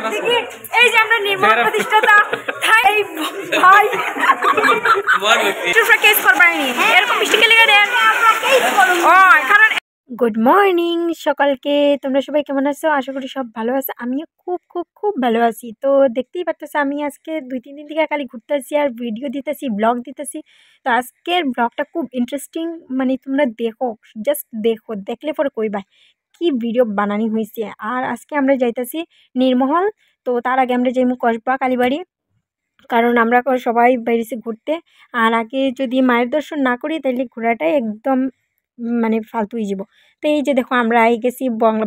দেখি এই যে আমরা নির্মল প্রতিষ্ঠাতা ভাই ভাই তোমরা কেস করবানি এরকম মিষ্টি কে লেগে দেন আমরা কেস করব ও কারণ গুড মর্নিং সকালকে তোমরা সবাই কেমন আছো আশা করি সব ভালো আছে আমিও খুব খুব খুব ভালো আছি তো দেখতেই পাচ্ছো আমি আজকে 2-3 দিন থেকে খালি ঘুরতে আসছি আর ভিডিও দিতেছি ব্লগ দিতেছি তো আজকের ব্লগটা খুব ইন্টারেস্টিং মানে তোমরা দেখো জাস্ট দেখো দেখলে পরে কইবা কি ভিডিও বানানি হয়েছে আর আজকে আমরা যাইতেছি নির্মহল তো তার আগে আমরা যাইমু কসবা কালীবাড়ি কারণ আমরা সবাই বাইরেছি ঘুরতে আর আগে যদি মায়ের দর্শন না করি তাহলে ঘোরাটাই একদম মানে ফালতু হয়ে যাব তো এই যে দেখো আমরা আই গেছি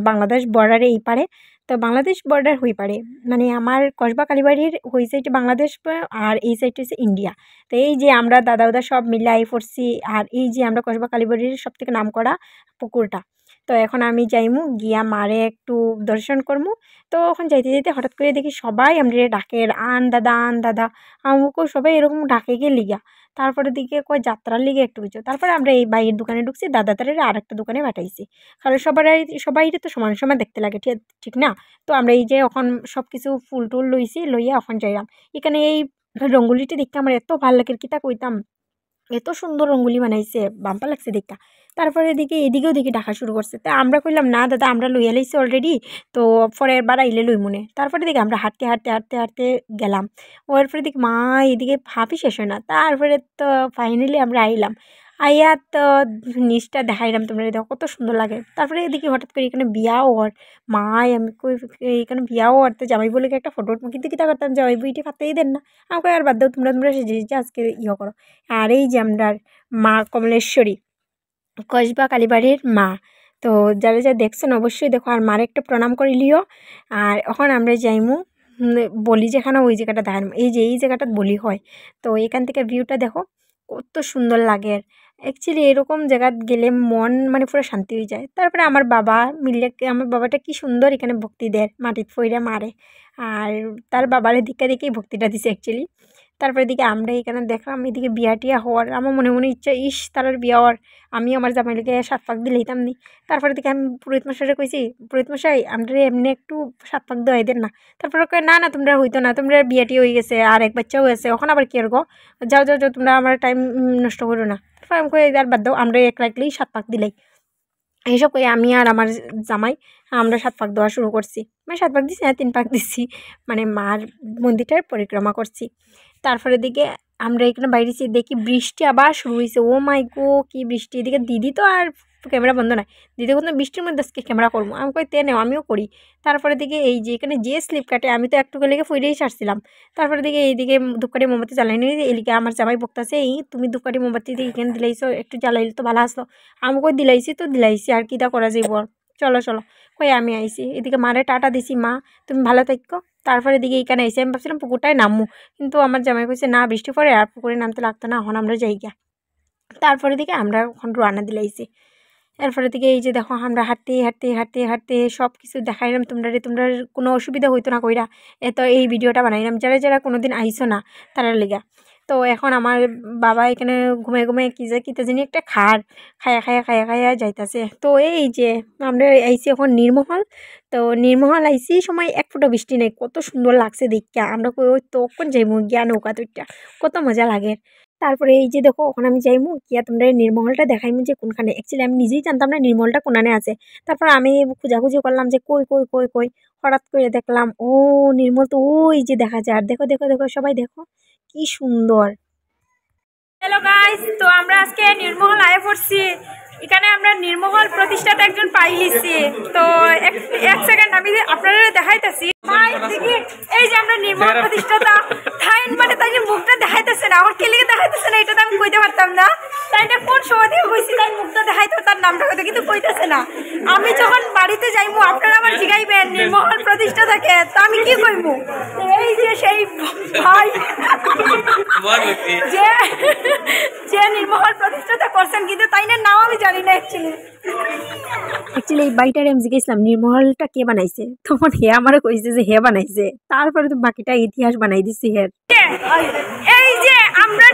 বাংলাদেশ বর্ডারে এই পারে তো বাংলাদেশ বর্ডার হয়ে পারে মানে আমার কসবা কালীবাড়ির ওই সাইডে বাংলাদেশ আর এই সাইডে হচ্ছে ইন্ডিয়া তো এই যে আমরা দাদা সব মিলে আই পড়ছি আর এই যে আমরা কসবা কালীবাড়ির সব থেকে নাম করা পুকুরটা তো এখন আমি যাইমু গিয়া মারে একটু দর্শন করমু তো ওখানে যাইতে যাইতে হঠাৎ করে দেখি সবাই আমরা ডাকে আন দাদা আমাকেও সবাই এরকম ডাকে গিয়ে লিগা তারপরে দিকে কয় যাত্রার লিগে একটু কিছু তারপরে আমরা এই বাইরের দোকানে ঢুকছি দাদা তারের আর একটা দোকানে পাঠাইছি কারণ সবাই তো সমান সমান দেখতে লাগে ঠিক না তো আমরা এই যে এখন সব কিছু ফুল টুল লইছি লইয়া এখন যাইলাম এখানে এই রঙ্গুলিটি দেখতে আমার এত ভালো লাগে কিতা কইতাম এত সুন্দর রঙ্গুলি বানাইছে বাম্পা লাগছে দেখা তারপরে এদিকেও দেখি ডাকা শুরু করছে তা আমরা কইলাম না দাদা আমরা লইয়া লাইছি অলরেডি তো পরের বার আইলে লই মনে তারপরে দেখি আমরা হাঁটতে গেলাম ওর পরে দেখি মা এদিকে ভাবই শেষ হয় না তারপরে তো ফাইনালি আমরা আইলাম আইয়া তো নিচটা দেখাইলাম তোমরা দেখো কত সুন্দর লাগে তারপরে এদিকে হঠাৎ করে এখানে বিয়াও ওর মাই আমি কই এখানে বিয়াও ওরতে জামাই বলে একটা ফটো কিন্তু কিতা করতাম জামাই বইটি খাতেই দেন না আমাকে আর বাদ দাও তোমরা সেজে আজকে ইয়ে করো আর এই যে আমরা মা কমলেশ্বরী কসবা কালীবাড়ির মা তো যারা যা দেখছেন অবশ্যই দেখো আর মার একটা প্রণাম করে লিও আর এখন আমরা যাইমু বলি যেখানে ওই জায়গাটা দেখান এই যে এই জায়গাটা বলি হয় তো এখান থেকে ভিউটা দেখো কত সুন্দর লাগে অ্যাকচুয়ালি এরকম জায়গা গেলে মন মানে পুরো শান্তি হয়ে যায় তারপরে আমার বাবাটা কি সুন্দর এখানে ভক্তি দেয় মাটির ফইরা মারে আর তার বাবার দিকে দেখেই ভক্তিটা দিছে অ্যাকচুয়ালি তারপরে দিকে আমরা এখানে দেখলাম এদিকে বিয়া টিয়া হওয়ার আমার মনে ইচ্ছা তার বিয়া হওয়ার আমি আমার জামাইকে 7 পাক দিলেইতাম নি তারপরে দিকে আমি পুরোহিত মশাইরে কইছি পুরোহিত মশাই আমরা এমনি একটু 7 পাক দেওয়াই দেন না তারপরে কয় না তোমরা হইতো না তোমরা বিয়াটি হয়ে গেছে আর এক বাচ্চাও হয়েছে ওখানে আবার কি আর গো যাও তোমরা আমার টাইম নষ্ট করো না তারপর আমি কই আর বাদ দাও আমরা এক রাখলেই 7 পাক দিলাই এইসব কই আমি আর আমার জামাই আমরা 7 পাক দেওয়া শুরু করছি মানে 7 পাক দিছি না 3 পাক দিছি মানে মার মন্দিরটার পরিক্রমা করছি তারপরে দিকে আমরা এখানে বাইরেছি দেখি বৃষ্টি আবার শুরু হয়েছে ও মাই গো কি বৃষ্টি এদিকে দিদি তো আর ক্যামেরা বন্ধ নাই দিদি কোনো বৃষ্টির মধ্যে আজকে ক্যামেরা করবো আমি কই তে নেও আমিও করি তারপরে দিকে এই যে এখানে যে স্লিপ কাটে আমি তো একটু লেগে ফুইরেই ছাড়ছিলাম তারপরে দিকে এইদিকে ধূপকাঠি মোমবাতি জ্বালাইনি এদিকে আমার জামাই বকতাছে এই তুমি ধূপকাঠি মোমবাতি দিয়ে এখানে দিলাইছো একটু জ্বালাইলে তো ভালো আসলো আমি কই দিলাইছি আর কিটা করা যাইব চলো কই আমি আইছি এদিকে মারে টাটা দিছি মা তুমি ভালো থাকো তারপরে দিকে এখানে আইসি আমি ভাবছিলাম পুকুরটায় নামবো কিন্তু আমার জামাই কইছে না বৃষ্টি পড়ে আর পুকুরে নামতে লাগতো না এখন আমরা যাই গিয়া তারপরে দিকে আমরা এখন রান্না দিলাইছি এরপরে দিকে এই যে দেখো আমরা হাঁটতে সব কিছু দেখাইলাম তোমরা কোনো অসুবিধা হইতো না কইরা এত এই ভিডিওটা বানাইলাম যারা কোনোদিন আইসো না তারা লেগা তো এখন আমার বাবা এখানে ঘুমে কিতা জানি একটা খায়া যাইতাছে তো এই যে আমরা আইসি এখন নির্মহল তো নির্মহল আইসি সময় এক ফোঁটা বৃষ্টি নেই কত সুন্দর লাগছে দেখা আমরা ওই তখন যাইমু গিয়া নৌকা তুইটা কত মজা লাগে তারপরে এই যে দেখো ওখানে আমি যাইমু গিয়া তোমরা নির্মহলটা দেখাইমু যে কোনখানে অ্যাকচুয়ালি আমি নিজেই জানতাম না নির্মহলটা কোনানে আছে তারপর আমি খোঁজাখুঁজি করলাম যে কই হঠাৎ করে দেখলাম ও নির্মল তো ওই যে দেখা যায় আর দেখো সবাই দেখো কি সুন্দর হ্যালো গাইস তো আমরা আজকে নির্মহল আয়ে পড়ছি এখানে আমরা নির্মহল প্রতিষ্ঠাতা একজন পাইলিছি তো এক সেকেন্ড আমি আপনারা দেখাইতেছি দেখি এই যে আমরা নির্মহল প্রতিষ্ঠাতা মানে তাই মুখটা দেখাইতেছে না আমার কেলিকে দেখাইতেছে না এটা তো আমি কইতে পারতাম না তাই না কোন সময় দিয়ে কইছি তাই মুখটা দেখাইতো তার নামটা কইতে কিন্তু কইতেছে না আমি যখন বাড়িতে যাইমু আপনারা আবার জিগাইবেন নির্মহল প্রতিষ্ঠাতাকে তো আমি কি কইমু এই যে সেই ভাই যে নির্মহল প্রতিষ্ঠাতা করছেন কিন্তু তাই না নাম আমি জানি না অ্যাকচুয়ালি এই বাড়িটারে আমি জিজ্ঞেসলাম নির্মহলটা কে বানাইছে তখন হে আমারও কইছে যে হে বানাইছে তারপরে তো বাকিটা ইতিহাস বানাই দিছি হের এই যে আমরা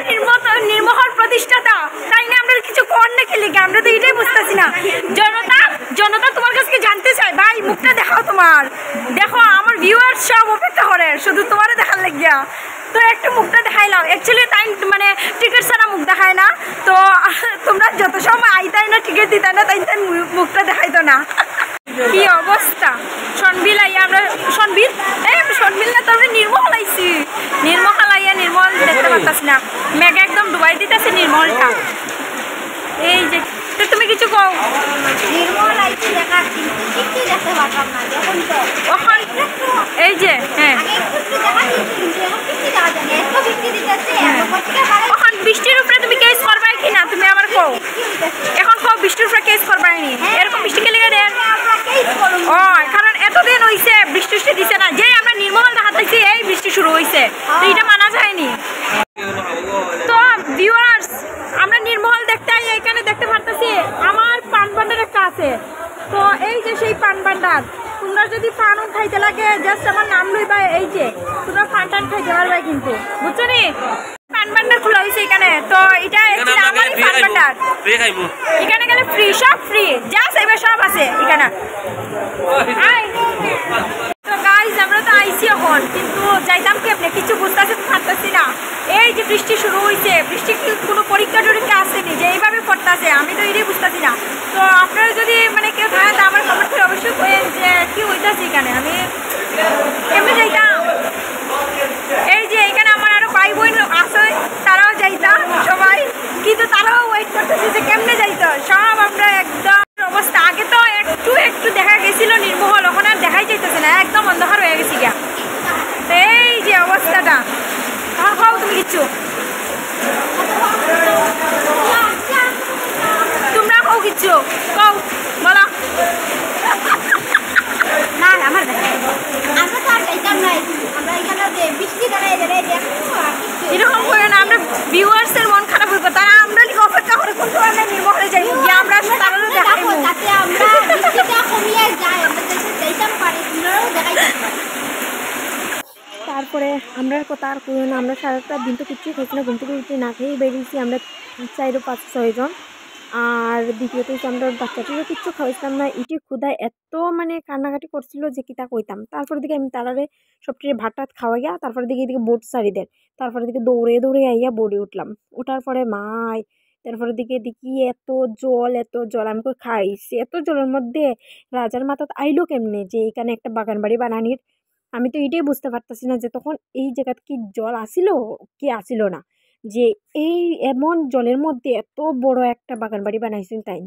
নির্মহল প্রতিষ্ঠাতা তাই না আমরা কিছু কর না খেলে আমরা তো এটাই বুঝতেছি না জনতা তোমার কাছে জানতে চাই ভাই মুখটা দেখাও তোমার দেখো আমার ভিউয়ার ভিউয়ার্স সব অপেক্ষা করে শুধু তোমারে দেখার লাগিয়া। তো একটু মুখটা দেখাইলাম, অ্যাকচুয়ালি তাই মানে টিকিট ছাড়া মুখ দেখায় না। তো তোমরা যত সময় আইতাই না টিকিট দিতাই না তাই তাই মুখটা দেখাইতো না। কি অবস্থা সনবিল আইয়া আমরা সনবিল সনবিল না তবে নির্মল আইছি। নির্মল আইয়া নির্মল দেখতে পাচ্ছি না, মেঘ একদম ডুবাই দিতেছে নির্মলটা। এই যে তো তুমি কিছু কও। নির্মল আইছি দেখা কিন্তু কিছু দেখতে পারলাম না এখন তো ওখান এই যে হ্যাঁ ওখান বৃষ্টির উপরে তুমি কেস করবাই কিনা তুমি আবার কও। এখন কও বৃষ্টির উপরে কেস করবাই নি, এরকম বৃষ্টি কে লেগে দেন। ও কারণ এতদিন হইছে বৃষ্টি দিছে না, যে আমরা নির্মল দেখাতেছি এই বৃষ্টি শুরু হইছে, তো এটা মানা যায়নি। তো ভিউয়ার্স আমরা নির্মল দেখতে এখানে দেখতে পারতেছি আমার পান ভান্ডার একটা আছে। তো এই যে সেই পান ভান্ডার, তোমরা যদি পান খাইতে লাগে জাস্ট আমার নাম লইবা, এই যে তোমরা পান টান খাইতে পারবে কিন্তু, বুঝছো নি? পান ভান্ডার খোলা হয়েছে এখানে। তো এটা আমারই পান ভান্ডার, এখানে গেলে ফ্রি, সব ফ্রি, যা চাইবে সব আছে এখানে। তো গাইস আমরা তো আইছি এখন, কিন্তু যাইতাম কেমনে কিছু বুঝতেছি পারতেছি না। এই যে বৃষ্টি শুরু হয়েছে, বৃষ্টি কোনো পরীক্ষা টরীক্ষা আসেনি যে এইভাবে পড়তেছে, আমি তো এটাই বুঝতেছি না। তো আপনারা যদি মানে কেউ থাকে তা আমার কমেন্ট করে অবশ্যই বলেন যে কি হইতেছে এখানে, আমি কেমনে যাইতাম। এই যে এখানে আমার আরো ভাই বোন আছে, তারাও যাইতাম সবাই, কিন্তু তারাও ওয়েট করতেছে যে কেমনে যাইতো। সব আমরা একদম অবস্থা, আগে তো একটু একটু দেখা গেছিল নির্মল, ওখানে আর দেখাই যাইতেছে না, একদম অন্ধকার হয়ে গেছি গা। এই যে অবস্থাটা, তখন খাও তুমি কিচ্ছু, তোমরা খাও কিচ্ছু কও বলো। না আমার আমরা তো আর যাইতাম না, আমরা এখানে যে বৃষ্টি দাঁড়ায় দাঁড়ায় দেখো এরকম করে না, আমরা ভিউয়ার্সের মন খারাপ হইব, তারা আমরা অপেক্ষা করে কোন আমরা নির্মলে যাই গিয়ে আমরা তারা দেখাবো যাতে আমরা বৃষ্টিটা কমিয়ে যায়, আমরা যাইতাম পারি তোমরাও দেখাইতে পারি। তারপরে আমরা কথা আর করি না, আমরা সারাটা দিন তো কিচ্ছু খাইছি না, ঘুম থেকে উঠে না খেয়েই বেরিয়েছি আমরা 4-5-6 জন। আর দ্বিতীয়ত হচ্ছে আমরা বাচ্চাটিরও কিচ্ছু খাওয়াইছিলাম না, ইটি ক্ষুধায় এত মানে কান্নাকাটি করছিল যে কি তা কইতাম। তারপরে দিকে আমি তারারে সবটির ভাত টাত খাওয়াইয়া তারপরে দিকে এদিকে বোট সারি দেয়, তারপরে দিকে দৌড়ে দৌড়ে আইয়া বোর্ডে উঠলাম। ওঠার পরে মাই তারপরে দিকে দেখি এত জল আমি খাইছি, এত জলের মধ্যে রাজার মাথা আইলো কেমনে যে এখানে একটা বাগান বাড়ি বানানির। আমি তো এটাই বুঝতে পারতেছি না যে তখন এই জায়গাতে কি জল আসিল কি আসিল না, যে এই এমন জলের মধ্যে এত বড় একটা বাগান বাড়ি বানাইছেন তাই।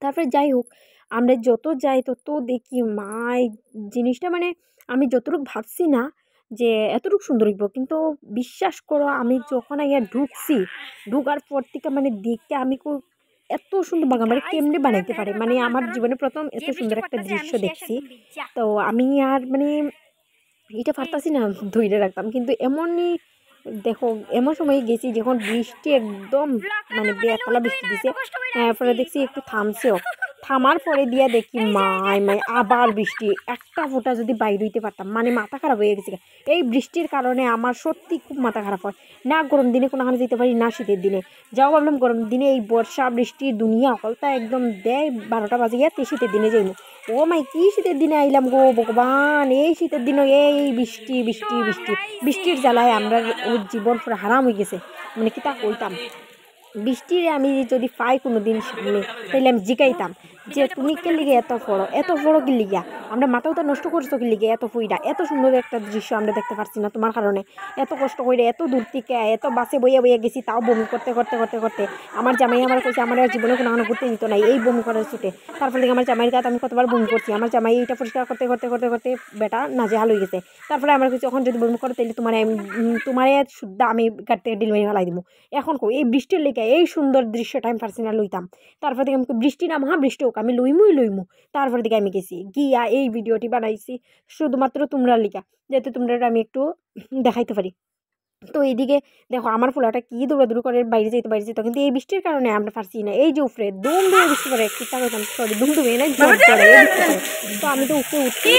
তারপরে যাই হোক আমরা যত যাই তত দেখি মাই জিনিসটা মানে আমি যতটুকু ভাবছি না যে এতটুকু সুন্দর হইব, কিন্তু বিশ্বাস করো আমি যখন আইয়া ঢুকার পর থেকে মানে দেখতে আমি এত সুন্দর বাগান বাড়ি কেমনে বানাইতে পারে, মানে আমার জীবনে প্রথম এত সুন্দর একটা দৃশ্য দেখছি। তো আমি আর মানে এটা পারতাছি না ধরে রাখতাম, কিন্তু এমনই দেখো এমন সময় গেছি যখন বৃষ্টি একদম মানে বেতলা বৃষ্টি দিছে, এরপরে দেখছি একটু থামছেও, থামার পরে দিয়া দেখি মাই আবার বৃষ্টি, একটা ফোঁটা যদি বাইরে হইতে পারতাম মানে মাথা খারাপ হয়ে গেছে। এই বৃষ্টির কারণে আমার সত্যি খুব মাথা খারাপ হয়, না গরম দিনে কোনোখানে যেতে পারি না শীতের দিনে যাও ভাবলাম, গরম দিনে এই বর্ষা বৃষ্টি দুনিয়া অকলতা একদম দেয় 12টা বাজে গিয়ে শীতের দিনে যাইব। ও মাই কি শীতের দিনে আইলাম গো ভগবান, এই শীতের দিনে এই বৃষ্টি বৃষ্টি বৃষ্টি বৃষ্টির জ্বালায় আমরা জীবন পুরো হারাম হয়ে গেছে, মানে কি তা কইতাম। বৃষ্টিরে আমি যদি পাই কোনো দিন সামনে তাইলে আমি জিগাইতাম যে তুমি কে লিগে এত বড় কি লিগা, আমরা মাথাও তো নষ্ট করছো কি লিগে, এত ফুইটা এত সুন্দর একটা দৃশ্য আমরা দেখতে পারছি না তোমার কারণে, এত কষ্ট করে এত দূর থেকে এত বাসে বইয়া গেছি, তাও বমি করতে করতে করতে করতে আমার জামাই আমার কইছে আমার জীবনে কোনো ঘুরতে নিত নাই এই বমি করার ছুটে। তারপর থেকে আমার জামাইয়ের কাছে আমি কতবার বমি করছি, আমার জামাই এইটা পরিষ্কার করতে করতে করতে করতে বেটা নাজেহাল হয়ে গেছে। তারপরে আমার কাছে যখন যদি বমি করে তাহলে তোমার শুদ্ধ আমি গাড়ি থেকে ডেলিভারি ফেলাই দিব। এখন কো এই বৃষ্টির লেগে এই সুন্দর দৃশ্যটা আমি পারছি না লইতাম। তারপর থেকে আমাকে বৃষ্টি না মহা বৃষ্টি হোক আমি লইমু। তারপর দিকে আমি গেছি গিয়া এই ভিডিওটি বানাইছি শুধুমাত্র তোমরা লিখা, যাতে তোমরা আমি একটু দেখাইতে পারি। তো এইদিকে দেখো আমার ফুলাটা কি দৌড়াদৌড়ি করে বাইরে যেতে কিন্তু এই বৃষ্টির কারণে আমরা পারছি না। এই যে উপরে দুম দুমে বৃষ্টি করে চিন্তা করতাম, সরি দুম দুমে না তো আমি তো উপরে উঠছি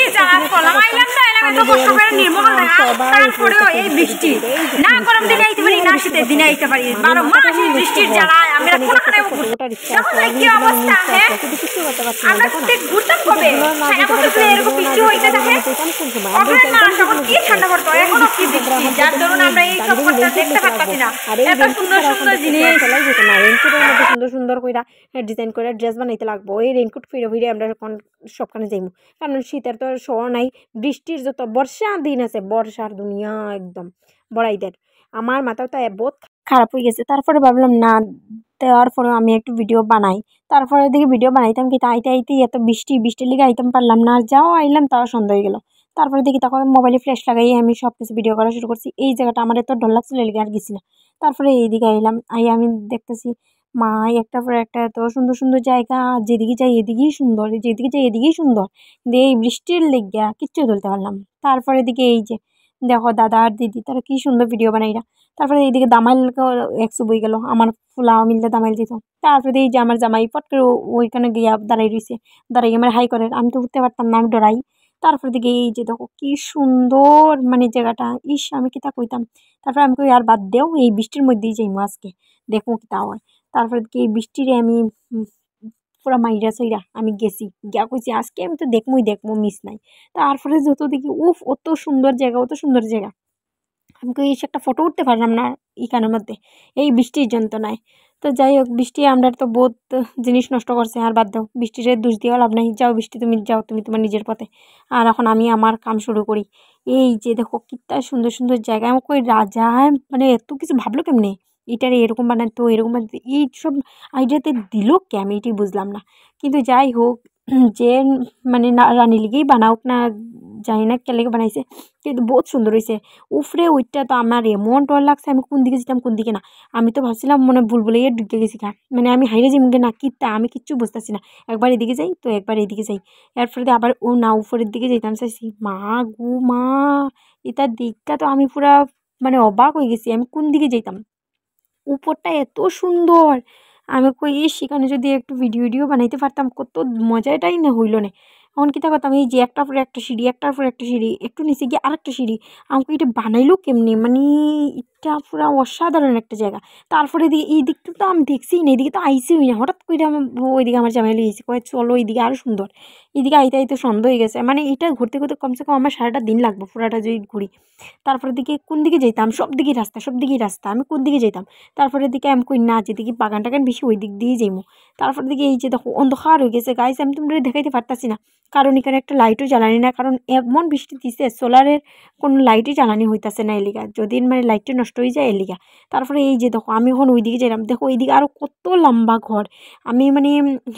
যাইতাম কোন সময় আমরা যাইতাম কি ঠান্ডা পড়তো এখনো কি দেখছি যার দরুন আমরা এই সব কথা দেখতে পারতাছি না এত সুন্দর সুন্দর জিনিস চলাই যেত না রেইনকোটের মধ্যে সুন্দর সুন্দর কইরা ডিজাইন করে ড্রেস বানাইতে লাগবো এই রেইনকোট ফিরে ফিরে আমরা সবখানে যাইমু কারণ শীতের তো শহর নাই বৃষ্টির যত বর্ষার দিন আছে বর্ষার দুনিয়া একদম বড়াইদের আমার মাথাও তো বহুত খারাপ হয়ে গেছে তারপরে ভাবলাম না দেওয়ার পরে আমি একটু ভিডিও বানাই তারপরে দিকে ভিডিও বানাইতাম কি আইতে আইতে এত বৃষ্টির লিগে আইতাম পারলাম না আর যাও আইলাম তাও সন্ধ্যা হয়ে গেল তারপরে দেখি তখন মোবাইলে ফ্ল্যাশ লাগাই আমি সব কিছু ভিডিও করা শুরু করছি এই জায়গাটা আমার এত ডর লাগছিল লিগে আর গেছি না তারপরে এইদিকে আইলাম আমি দেখতেছি মা একটা পর একটা এত সুন্দর সুন্দর জায়গা যেদিকে যাই এদিকেই সুন্দর যেদিকে যাই এদিকেই সুন্দর কিন্তু এই বৃষ্টির লেগে কিচ্ছু তুলতে পারলাম তারপরে দিকে এই যে দেখো দাদা আর দিদি তারা কি সুন্দর ভিডিও বানাইরা তারপরে এইদিকে দামাইল একশো বই গেল আমার ফুলাও মিলতে দামাইল দিত তারপরে এই যে আমার জামাই পট করে ওইখানে গিয়া দাঁড়াই রয়েছে দাঁড়াই আমার হাই করে আমি তো উঠতে পারতাম না আমি ডরাই তারপরে দিকে এই যে দেখো কি সুন্দর মানে জায়গাটা ইস আমি কি তা কইতাম তারপরে আমি কই আর বাদ দেও এই বৃষ্টির মধ্যেই যাইমু আজকে দেখো কি তা হয় তারপরে দিকে এই বৃষ্টিরে আমি পুরা মাইরা সাইরা আমি গেছি গিয়া কইছি আজকে আমি তো দেখবো মিস নাই তারপরে যত দেখি উফ অত সুন্দর জায়গা আমি কই একটা ফটো উঠতে পারলাম না এখানের মধ্যে এই বৃষ্টির যন্ত্রণায় তো যাই হোক বৃষ্টি আমরা তো বহুত জিনিস নষ্ট করছে আর বাদ দাও বৃষ্টির দোষ দিয়ে লাভ নাই যাও বৃষ্টি তুমি যাও তুমি তোমার নিজের পথে আর এখন আমি আমার কাম শুরু করি এই যে দেখো কিত্তা সুন্দর সুন্দর জায়গা আমি কই রাজা মানে এত কিছু ভাবলো কেমনে এটারে এরকম বানাতো এরকম বানাতো এই সব আইডিয়াতে দিল কে আমি এটাই বুঝলাম না কিন্তু যাই হোক যে মানে রানী লিগেই বানাওক না জানি না কেলেকে বানাইছে কিন্তু বহুত সুন্দর হয়েছে উফরে ওইটা তো আমার এমন ডর লাগছে আমি কোন দিকে যেতাম কোন দিকে না আমি তো ভাবছিলাম মনে ভুলে ঢুকে গেছি খা মানে আমি হাইরে যাই না কিতা আমি কিচ্ছু বুঝতেছি না একবার এদিকে যাই তো একবার এদিকে যাই এরপরে আবার ও না উপরের দিকে যেতাম চাইছি মা গু মা এটার দিকটা তো আমি পুরা মানে অবাক হয়ে গেছি আমি কোন দিকে যেতাম উপরটা এত সুন্দর আমি কই সেখানে যদি একটু ভিডিও বানাইতে পারতাম কত মজাটাই না হইল না এখন কিতা করতাম এই যে একটার পর একটা সিঁড়ি একটু নিচে গিয়ে আরেকটা সিঁড়ি আমাকে এটা বানাইলো কেমনি মানে এটা পুরো অসাধারণ একটা জায়গা তারপরে এই দিকটা তো আমি দেখছি না এদিকে তো আইসিই না হঠাৎ করে আমার ওইদিকে আমার জামাই লিয়েছি কয়ে চলো এইদিকে আরও সুন্দর এদিকে আইতে আইতে সন্ধ্যা হয়ে গেছে মানে এটা ঘুরতে ঘুরতে কমসে কম আমার সারাটা দিন লাগবে পুরাটা যদি ঘুরি তারপরে দিকে কোন দিকে যেতাম সব দিকেই রাস্তা আমি কোন দিকে যেতাম তারপরে দিকে আমি কই না যেদিকে বাগান টাগান বেশি ওই দিক দিয়েই যাইমু তারপরে দিকে এই যে দেখো অন্ধকার হয়ে গেছে গাইস আমি তোমরা দেখাইতে পারতাছি না কারণ এখানে একটা লাইটও জ্বালানি না কারণ এমন বৃষ্টি দিছে সোলারের কোনো লাইটই জ্বালানি হইতাছে না এলিগা যদি মানে লাইটটা নষ্ট হয়ে যায় এলিগা তারপরে এই যে দেখো আমি এখন ওইদিকে যাইলাম দেখো ওইদিকে আরও কত লম্বা ঘর আমি মানে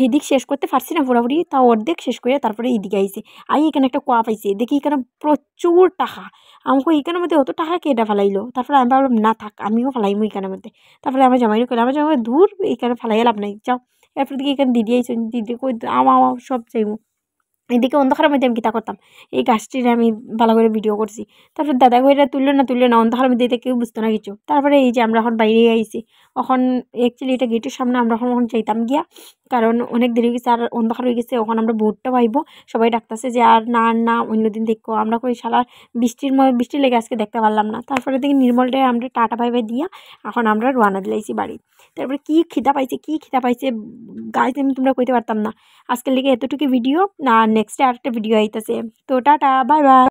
এদিক শেষ করতে পারছি না পুরোপুরি তাও অর্ধেক শেষ করে তারপরে এইদিকে আইছি এখানে একটা কোয়া পাইছি দেখি এখানে প্রচুর টাকা আমাকে এইখানের মধ্যে অত টাকা কে এটা ফেলাইলো তারপরে আমি ভাবলাম না থাক আমিও ফেলাইমু এইখানের মধ্যে তারপরে আমার জামাইও কইলাম আমার জামাই দূর এইখানে ফেলাই লাভ নাই যাও এরপর দিকে এখানে দিদি আইসো দিদি কই আমা সব চাইমু এদিকে অন্ধকারের মধ্যে আমি কিতা করতাম এই গাছটির আমি ভালো করে ভিডিও করছি তারপর দাদা কইরা তুললো না অন্ধকারের মধ্যে কেউ বুঝতো না কিছু তারপরে এই যে আমরা এখন বাইরে আইছি এখন অ্যাকচুয়ালি এটা গেটের সামনে আমরা এখন যাইতাম গিয়া কারণ অনেক দেরি হয়ে গেছে আর অন্ধকার হয়ে গেছে ওখানে আমরা ভোটটা পাইব সবাই ডাকতেছে যে আর না অন্যদিন দেখো আমরা কই শালা বৃষ্টি লেগে আজকে দেখতে পারলাম না তারপরে দেখি নির্মলটায় আমরা টাটা ভাই দিয়া এখন আমরা রওনা দিলাইছি বাড়ি তারপরে কি খিদা পাইছে গাছ আমি তোমরা কইতে পারতাম না আজকের লেগে এতটুকু ভিডিও না নেক্সটে আরেকটা ভিডিও আইতেছে তো টাটা বাই বাই।